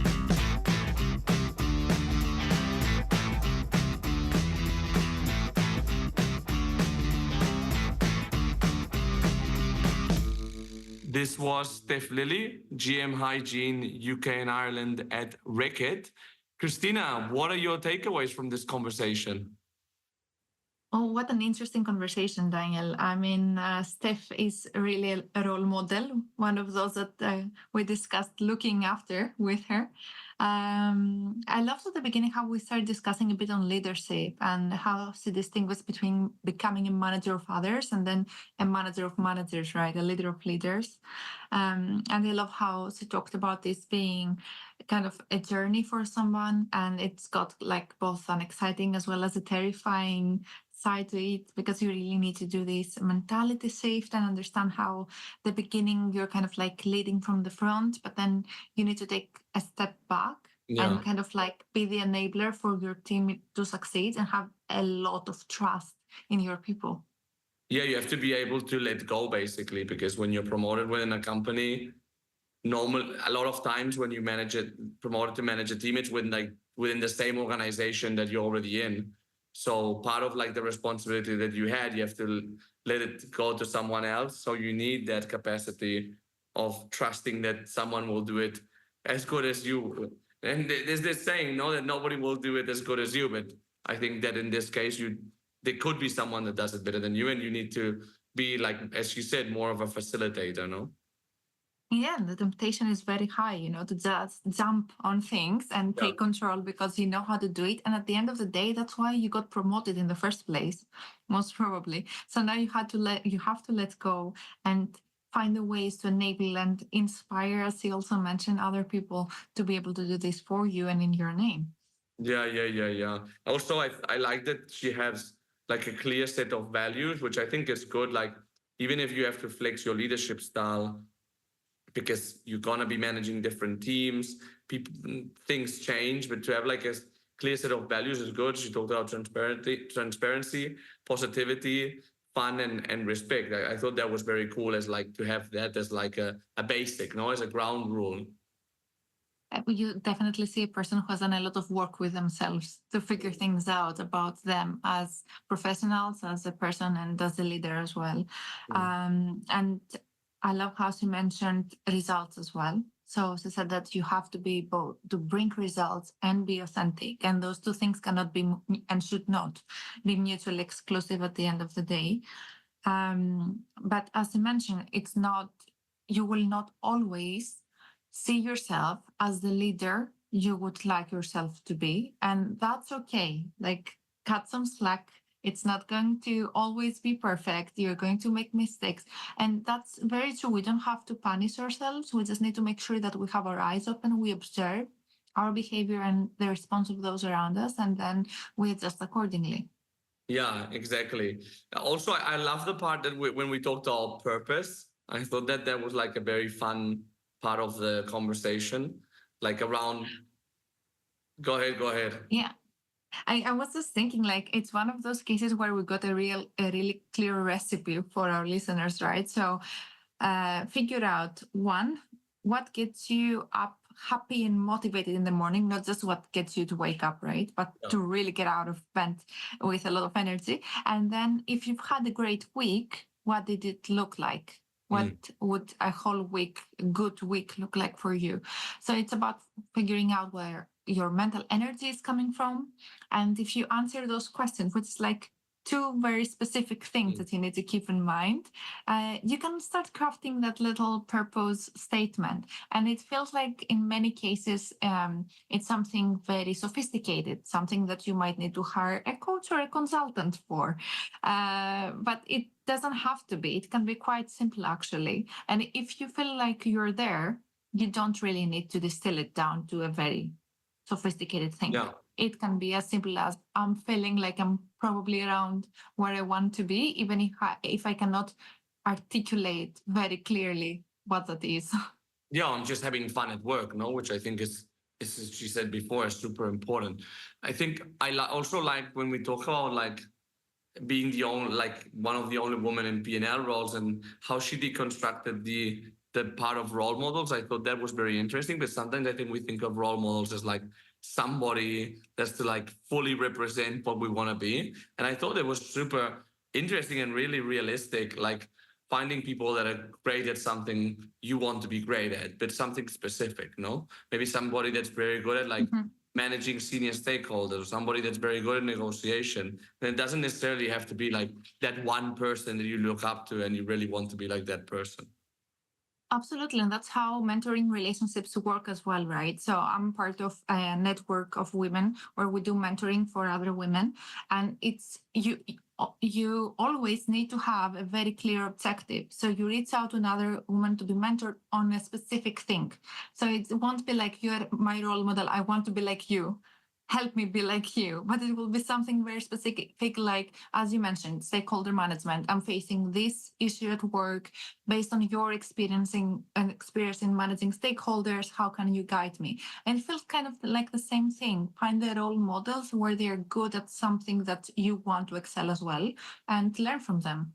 This was Steph Lilley, GM Hygiene UK and Ireland at Reckitt. Christina, what are your takeaways from this conversation? Oh, what an interesting conversation, Daniel. I mean, Steph is really a role model, one of those that we discussed looking after with her. I loved at the beginning how we started discussing a bit on leadership and how she distinguished between becoming a manager of others and then a manager of managers, right? A leader of leaders. And I love how she talked about this being kind of a journey for someone, and it's got both an exciting as well as a terrifying side to it, because you really need to do this mentality shift and understand how the beginning you're kind of leading from the front, but then you need to take a step back and kind of be the enabler for your team to succeed and have a lot of trust in your people. Yeah, you have to be able to let go, basically, because when you're promoted within a company, a lot of times when you promoted to manage a team, it's within the same organization that you're already in. So part of the responsibility that you had, you have to let it go to someone else. So you need that capacity of trusting that someone will do it as good as you. And there's this saying, that nobody will do it as good as you. But I think that in this case, there could be someone that does it better than you, and you need to be, as you said, more of a facilitator, no? Yeah, the temptation is very high, to just jump on things and take control because you know how to do it. And at the end of the day, that's why you got promoted in the first place, most probably. So now you have to let go and find the ways to enable and inspire, as he also mentioned, other people to be able to do this for you and in your name. Yeah. Also, I like that she has like a clear set of values, which I think is good. Like, even if you have to flex your leadership style, because you're gonna be managing different teams, people, things change, but to have like a clear set of values is good. She talked about transparency, positivity, fun, and respect. I thought that was very cool as like to have that as like a basic, no, as a ground rule. You definitely see a person who has done a lot of work with themselves to figure things out about them as professionals, as a person, and as a leader as well. And I love how she mentioned results as well. So she said that you have to be both to bring results and be authentic. And those two things cannot be and should not be mutually exclusive at the end of the day. But as you mentioned, it's not, you will not always see yourself as the leader you would like yourself to be. And that's okay. Like, cut some slack. It's not going to always be perfect. You're going to make mistakes. And that's very true. We don't have to punish ourselves. We just need to make sure that we have our eyes open. We observe our behavior and the response of those around us, and then we adjust accordingly. Yeah, exactly. Also, I love the part that when we talked about purpose, I thought that that was like a very fun part of the conversation, like around. Go ahead. Yeah. I was just thinking, like, it's one of those cases where we got a really clear recipe for our listeners, right? So figure out, one, what gets you up happy and motivated in the morning, not just what gets you to wake up, right? But to really get out of bed with a lot of energy. And then if you've had a great week, what did it look like? What would a whole week, good week look like for you? So it's about figuring out where your mental energy is coming from. And if you answer those questions, which is like two very specific things that you need to keep in mind, you can start crafting that little purpose statement. And it feels like in many cases, it's something very sophisticated, something that you might need to hire a coach or a consultant for. But it doesn't have to be. It can be quite simple, actually. And if you feel like you're there, you don't really need to distill it down to a very sophisticated thing. Yeah. It can be as simple as, I'm feeling like I'm probably around where I want to be, even if I cannot articulate very clearly what that is. Yeah, I'm just having fun at work, no, which I think is she said before, is super important. I think I also like when we talk about like being the only, like one of the only women in P&L roles, and how she deconstructed the part of role models. I thought that was very interesting, but sometimes I think we think of role models as like somebody that's to like fully represent what we want to be. And I thought it was super interesting and really realistic, like finding people that are great at something you want to be great at, but something specific, no? Maybe somebody that's very good at like managing senior stakeholders, or somebody that's very good at negotiation. And it doesn't necessarily have to be like that one person that you look up to and you really want to be like that person. Absolutely. And that's how mentoring relationships work as well, right? So I'm part of a network of women where we do mentoring for other women. And it's you always need to have a very clear objective. So you reach out to another woman to be mentored on a specific thing. So it won't be like, you're my role model, I want to be like you, help me be like you, but it will be something very specific, like, as you mentioned, stakeholder management. I'm facing this issue at work based on your experience in managing stakeholders. How can you guide me? And it feels kind of like the same thing. Find the role models where they're good at something that you want to excel as well, and learn from them.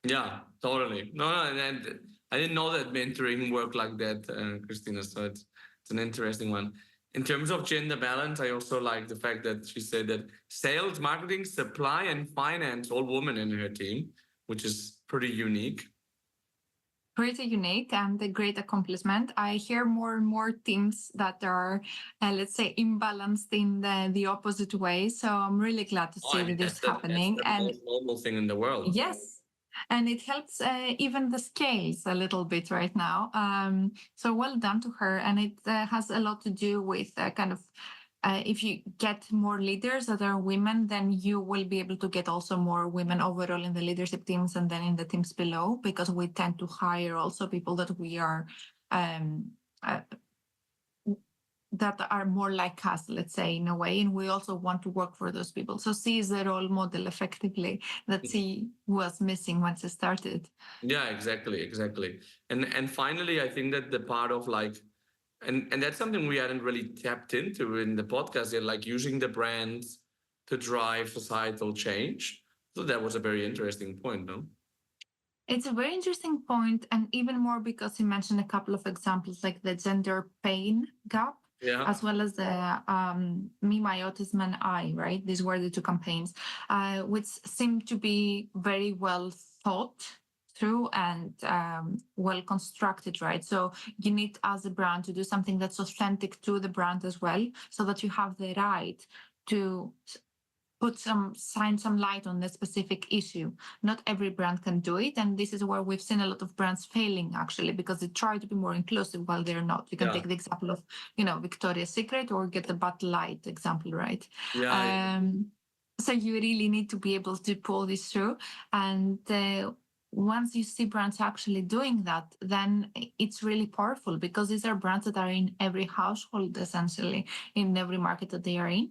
Yeah, totally. No, and I didn't know that mentoring worked like that, Christina. So it's an interesting one. In terms of gender balance, I also like the fact that she said that sales, marketing, supply, and finance, all women in her team, which is pretty unique. Pretty unique and a great accomplishment. I hear more and more teams that are, let's say, imbalanced in the opposite way. So I'm really glad to see that this is happening. That's the most normal thing in the world. Yes. And it helps even the scales a little bit right now. So well done to her. And it has a lot to do with kind of if you get more leaders that are women, then you will be able to get also more women overall in the leadership teams and then in the teams below, because we tend to hire also people that we are that are more like us, let's say, in a way, and we also want to work for those people. So C is the role model effectively that C was missing once it started. Yeah, exactly. And finally, I think that the part of like, and that's something we hadn't really tapped into in the podcast yet, like using the brands to drive societal change. So that was a very interesting point, no? It's a very interesting point, and even more because you mentioned a couple of examples like the gender pain gap, as well as the Me, My Autism and I, right? These were the two campaigns, which seemed to be very well thought through and well constructed, right? So you need as a brand to do something that's authentic to the brand as well, so that you have the right to shine some light on the specific issue. Not every brand can do it, and this is where we've seen a lot of brands failing actually, because they try to be more inclusive while they're not. You can take the example of, Victoria's Secret, or get the Bud Light example, right? So you really need to be able to pull this through, and once you see brands actually doing that, then it's really powerful, because these are brands that are in every household, essentially, in every market that they are in.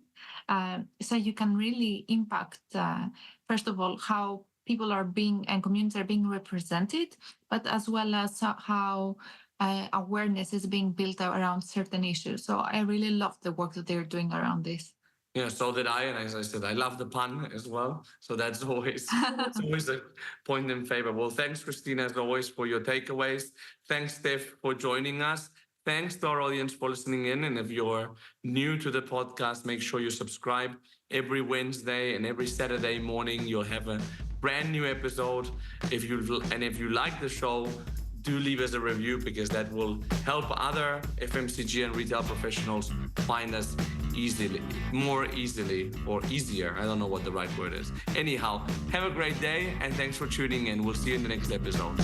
So you can really impact, first of all, how people are being and communities are being represented, but as well as how awareness is being built around certain issues. So I really love the work that they're doing around this. Yeah, so did I. And as I said, I love the pun as well. So that's always, it's always a point in favor. Well, thanks, Christina, as always, for your takeaways. Thanks, Steph, for joining us. Thanks to our audience for listening in. And if you're new to the podcast, make sure you subscribe. Every Wednesday and every Saturday morning, you'll have a brand new episode. If you like the show, do leave us a review, because that will help other FMCG and retail professionals find us more easily, or easier. I don't know what the right word is. Anyhow, have a great day, and thanks for tuning in. We'll see you in the next episode.